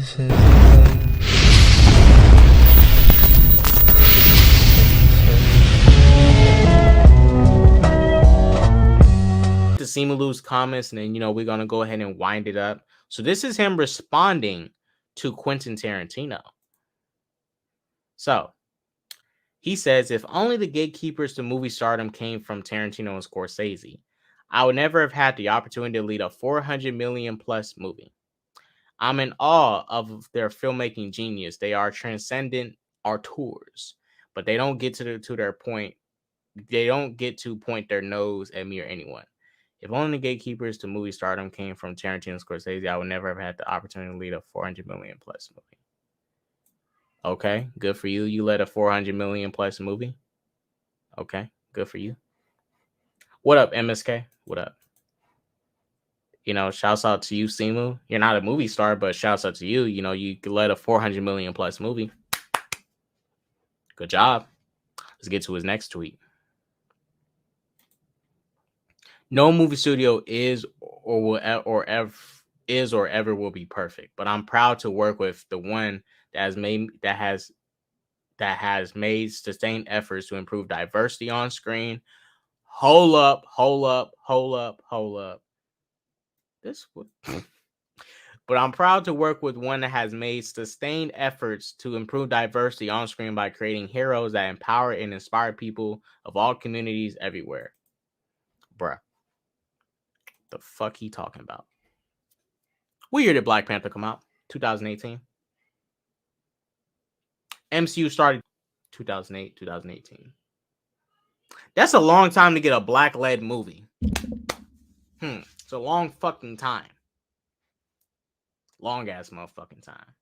To Simalu's comments, and then we're gonna go ahead and wind it up. So this is him responding to Quentin Tarantino. So he says, if only the gatekeepers to movie stardom came from Tarantino and Scorsese, I would never have had the opportunity to lead a 400 million plus movie. I'm in awe of their filmmaking genius. They are transcendent auteurs, but they don't get to their point. They don't get to point their nose at me or anyone. If only the gatekeepers to movie stardom came from Tarantino and Scorsese, I would never have had the opportunity to lead a 400 million plus movie. Okay, good for you. You led a 400 million plus movie. Okay, good for you. What up, MSK? What up? Shouts out to you, Simu. You're not a movie star, but shouts out to you. You led a 400 million plus movie. Good job. Let's get to his next tweet. No movie studio is or ever will be perfect, but I'm proud to work with the one that has made sustained efforts to improve diversity on screen. Hold up. But I'm proud to work with one that has made sustained efforts to improve diversity on screen by creating heroes that empower and inspire people of all communities everywhere. Bruh. The fuck he talking about? What year did Black Panther come out? 2018. MCU started 2008, 2018. That's a long time to get a black-led movie. It's a long fucking time. Long ass motherfucking time.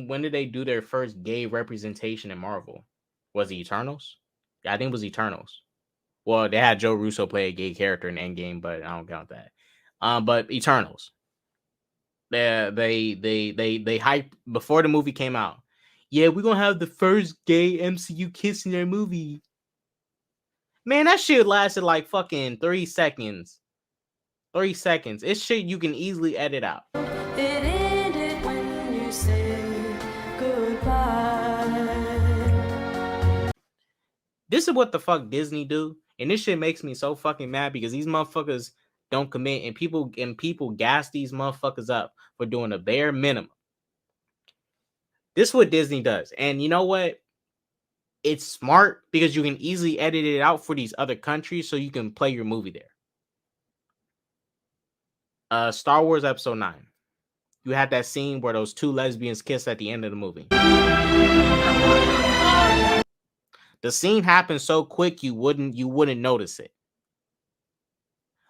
When did they do their first gay representation in Marvel? Was it Eternals? Yeah, I think it was Eternals. Well, they had Joe Russo play a gay character in Endgame, but I don't count that. But Eternals. They hyped before the movie came out. Yeah, we're gonna have the first gay MCU kiss in their movie. Man, that shit lasted like fucking 3 seconds. 3 seconds. It's shit you can easily edit out. It ended when you said goodbye. This is what the fuck Disney do, and this shit makes me so fucking mad because these motherfuckers don't commit, and people gas these motherfuckers up for doing a bare minimum. This is what Disney does, and you know what? It's smart because you can easily edit it out for these other countries so you can play your movie there. Star Wars Episode 9. You had that scene where those two lesbians kiss at the end of the movie. The scene happened so quick you wouldn't notice it.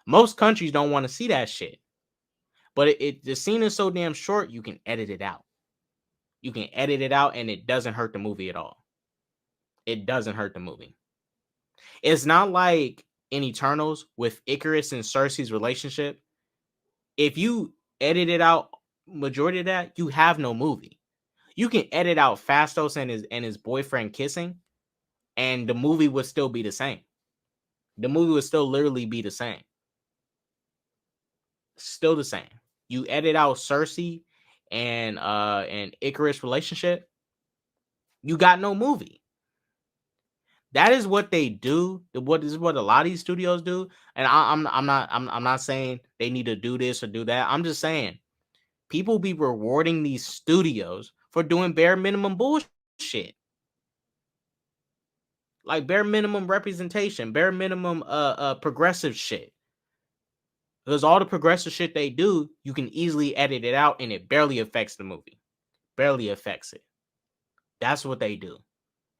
Most countries don't want to see that shit. But the scene is so damn short, you can edit it out. You can edit it out and it doesn't hurt the movie at all. It doesn't hurt the movie. It's not like in Eternals with Icarus and Cersei's relationship. If you edit it out majority of that, you have no movie. You can edit out Phastos and his boyfriend kissing, and the movie would still be the same. The movie would still literally be the same. Still the same. You edit out Cersei and Icarus relationship, you got no movie. That is what they do. What is what a lot of these studios do. And I'm not saying they need to do this or do that. I'm just saying people be rewarding these studios for doing bare minimum bullshit. Like bare minimum representation, bare minimum progressive shit. Because all the progressive shit they do, you can easily edit it out and it barely affects the movie. Barely affects it. That's what they do.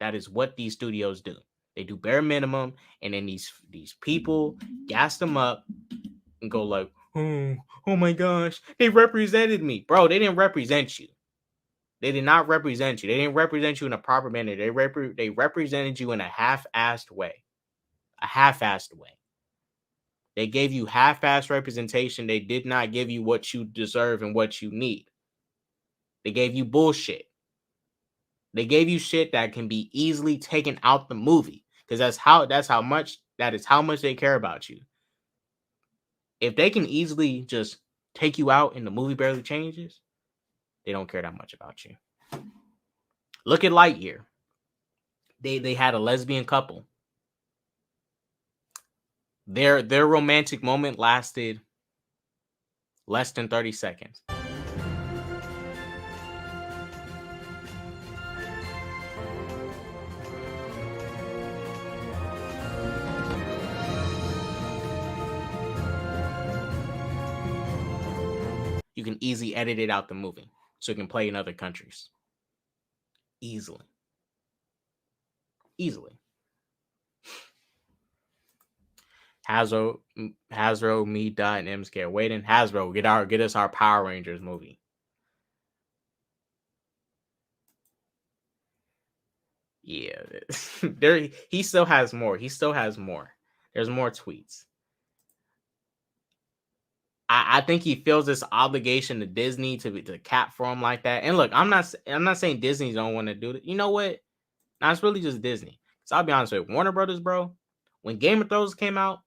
That is what these studios do. They do bare minimum, and then these people gas them up and go like, oh my gosh, they represented me. Bro, they didn't represent you. They did not represent you. They didn't represent you in a proper manner. They represented you in a half-assed way. A half-assed way. They gave you half-assed representation. They did not give you what you deserve and what you need. They gave you bullshit. They gave you shit that can be easily taken out the movie because that is how much they care about you. If they can easily just take you out and the movie barely changes, they don't care that much about you. Look at Lightyear. They had a lesbian couple. Their romantic moment lasted less than 30 seconds. You can easily edit it out the movie so it can play in other countries. Easily. Hasbro, me, Dot, and M Scare. Waiting. Hasbro, get us our Power Rangers movie. Yeah, he still has more. There's more tweets. I think he feels this obligation to Disney to cap for him like that. And look, I'm not saying Disney don't want to do it. You know what? Now it's really just Disney. So I'll be honest with you, Warner Brothers, bro. When Game of Thrones came out,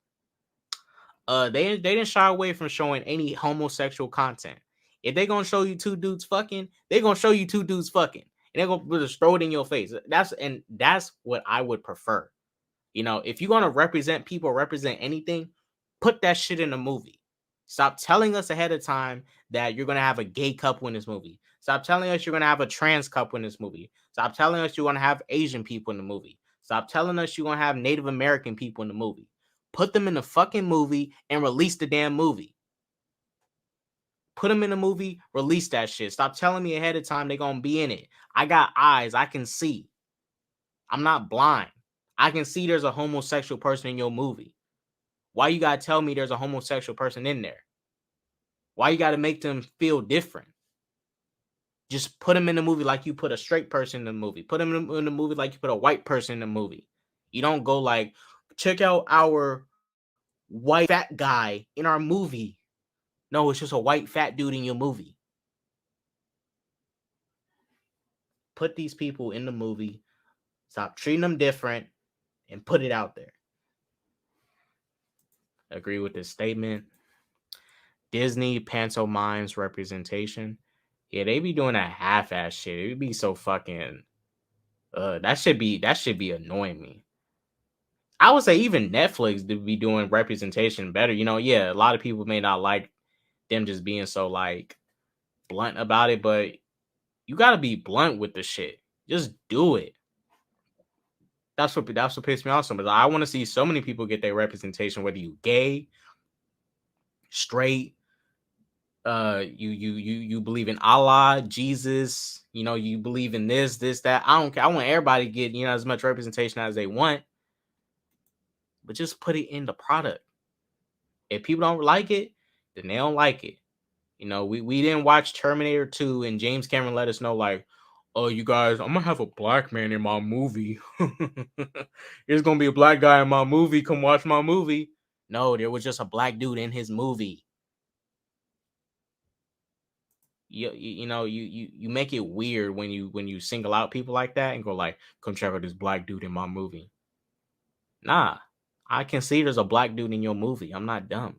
they didn't shy away from showing any homosexual content. If they're gonna show you two dudes fucking, they're gonna show you two dudes fucking. And they're gonna just throw it in your face. That's what I would prefer. You know, if you're gonna represent people, represent anything, put that shit in a movie. Stop telling us ahead of time that you're gonna have a gay couple in this movie. Stop telling us you're gonna have a trans couple in this movie. Stop telling us you're gonna have Asian people in the movie. Stop telling us you're gonna have Native American people in the movie. Put them in the fucking movie and release the damn movie. Put them in the movie, release that shit. Stop telling me ahead of time they're gonna be in it. I got eyes, I can see. I'm not blind. I can see there's a homosexual person in your movie. Why you gotta tell me there's a homosexual person in there? Why you gotta make them feel different? Just put them in the movie like you put a straight person in the movie. Put them in the movie like you put a white person in the movie. You don't go like, check out our white fat guy in our movie. No, it's just a white fat dude in your movie. Put these people in the movie. Stop treating them different and put it out there. Agree with this statement. Disney pantomimes representation. Yeah, they be doing that half-ass shit. It would be so fucking that should be annoying me. I would say even Netflix would be doing representation better. You know, yeah, a lot of people may not like them just being so like blunt about it, but you gotta be blunt with the shit. Just do it. That's what pissed me off so much. I want to see so many people get their representation, whether you gay, straight, you believe in Allah, Jesus, you know, you believe in this, that. I don't care. I want everybody to get, you know, as much representation as they want, but just put it in the product. If people don't like it, then they don't like it. You know, we didn't watch Terminator 2 and James Cameron let us know, like, oh, you guys, I'm gonna have a black man in my movie. There's gonna be a black guy in my movie. Come watch my movie. No, there was just a black dude in his movie. You know, you make it weird when you single out people like that and go like, come check out this black dude in my movie. Nah, I can see there's a black dude in your movie. I'm not dumb.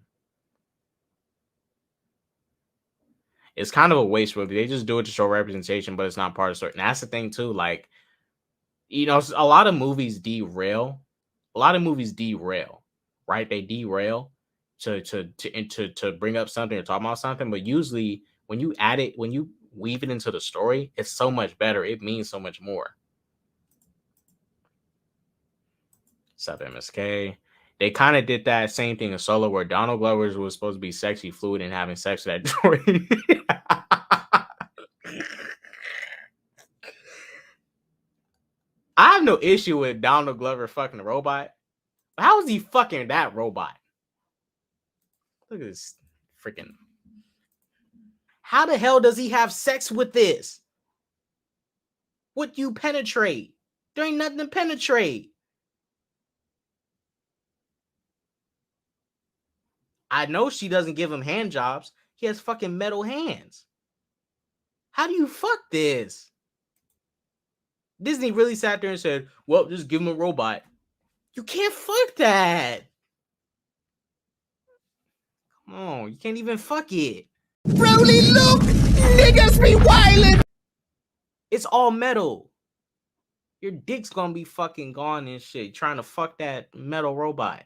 It's kind of a waste, really. They just do it to show representation, but it's not part of the story. And that's the thing too. Like, you know, a lot of movies derail. Right? They derail to bring up something or talk about something. But usually, when you add it, when you weave it into the story, it's so much better. It means so much more. Sub MSK. They kind of did that same thing in Solo, where Donald Glover was supposed to be sexy fluid and having sex with that droid. I have no issue with Donald Glover fucking a robot. But how is he fucking that robot? Look at this freaking. How the hell does he have sex with this? What you penetrate? There ain't nothing to penetrate. I know she doesn't give him hand jobs. He has fucking metal hands. How do you fuck this? Disney really sat there and said, well, just give him a robot. You can't fuck that. Come on, you can't even fuck it. Really, look, niggas be wildin'. It's all metal. Your dick's gonna be fucking gone and shit. Trying to fuck that metal robot.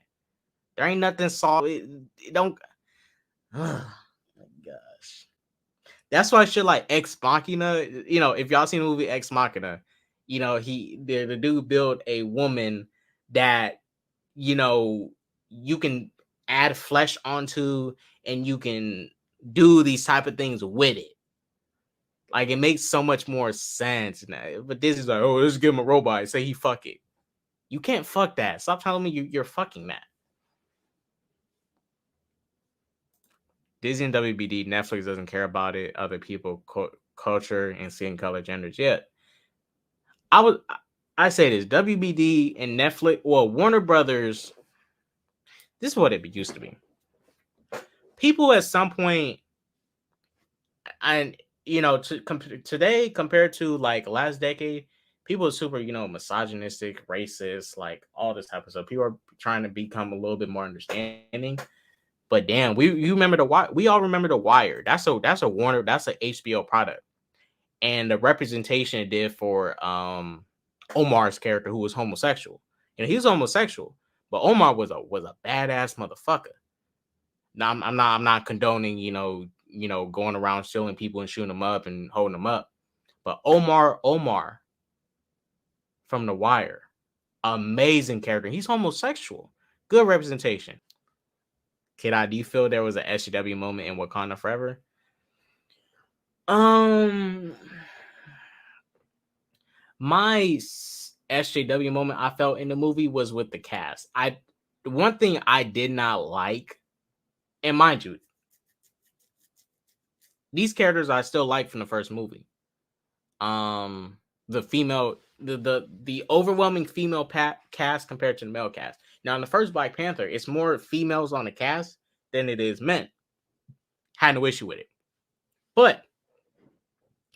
There ain't nothing soft. It don't. Oh my gosh. That's why shit like Ex Machina. You know, if y'all seen the movie Ex Machina, you know the dude built a woman that you know you can add flesh onto and you can do these type of things with it. Like it makes so much more sense now. But this is like, oh, let's give him a robot. Say he fuck it. You can't fuck that. Stop telling me you're fucking that. Disney and WBD, Netflix doesn't care about it. Other people, culture, and seeing color genders. Yeah, I say this: WBD and Netflix, well, Warner Brothers. This is what it used to be. People at some point, and you know, today compared to like last decade, people are super, you know, misogynistic, racist, like all this type of stuff. People are trying to become a little bit more understanding. But damn, you remember we all remember The Wire. That's a Warner, that's an HBO product. And the representation it did for Omar's character, who was homosexual. And he was homosexual, but Omar was a badass motherfucker. Now I'm not condoning, you know, going around stealing people and shooting them up and holding them up. But Omar from The Wire, amazing character. He's homosexual. Good representation. Kid, do you feel there was an SJW moment in Wakanda Forever? My SJW moment I felt in the movie was with the cast. One thing I did not like, and mind you, these characters I still like from the first movie. The female, the overwhelming female cast compared to the male cast. Now in the first Black Panther, it's more females on the cast than it is men. Had no issue with it, but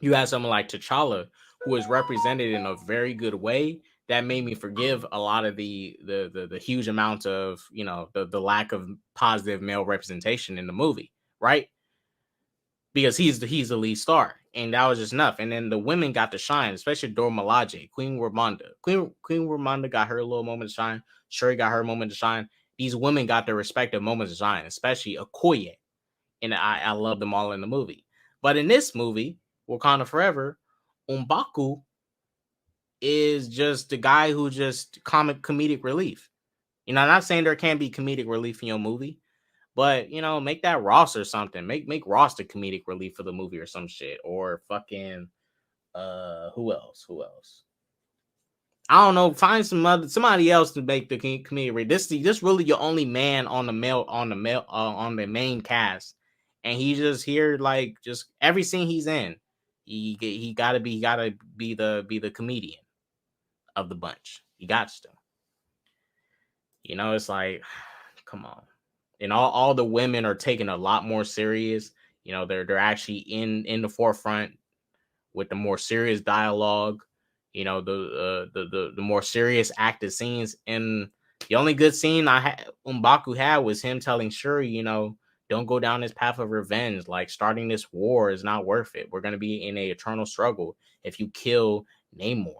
you had someone like T'Challa who was represented in a very good way that made me forgive a lot of the huge amount of, you know, the lack of positive male representation in the movie, right? Because he's the lead star, and that was just enough. And then the women got to shine, especially Dora Milaje, Queen Ramonda. Queen Ramonda got her little moment to shine. Shuri got her moment to shine. These women got their respective moments to shine, especially Okoye. And I love them all in the movie. But in this movie, Wakanda Forever, M'Baku is just the guy who just comedic relief. You know, I'm not saying there can't be comedic relief in your movie, but you know, make that Ross or something. Make Ross the comedic relief for the movie or some shit. Or fucking who else? I don't know. Find somebody else to make the comedic relief. This really your only man on the main cast, and he just here like just every scene he's in. He gotta be the comedian of the bunch. He got to. You know, it's like, come on. And all the women are taking a lot more serious. You know, they're actually in the forefront with the more serious dialogue. You know, the more serious acted scenes. And the only good scene M'Baku had was him telling Shuri, you know, don't go down this path of revenge. Like starting this war is not worth it. We're gonna be in an eternal struggle if you kill Namor.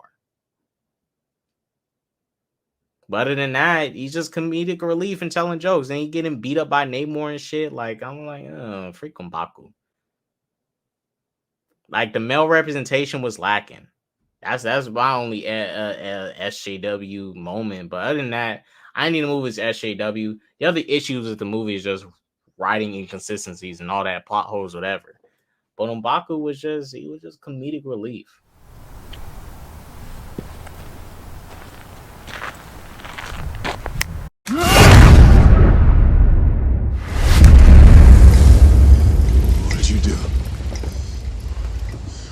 But other than that, he's just comedic relief and telling jokes. And he getting beat up by Namor and shit. Like, I'm like, oh, freak M'Baku. Like, the male representation was lacking. That's my only SJW moment. But other than that, I need the movie's SJW. The other issues with the movie is just writing inconsistencies and all that, plot holes, whatever. But M'Baku was just comedic relief.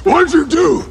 What'd you do?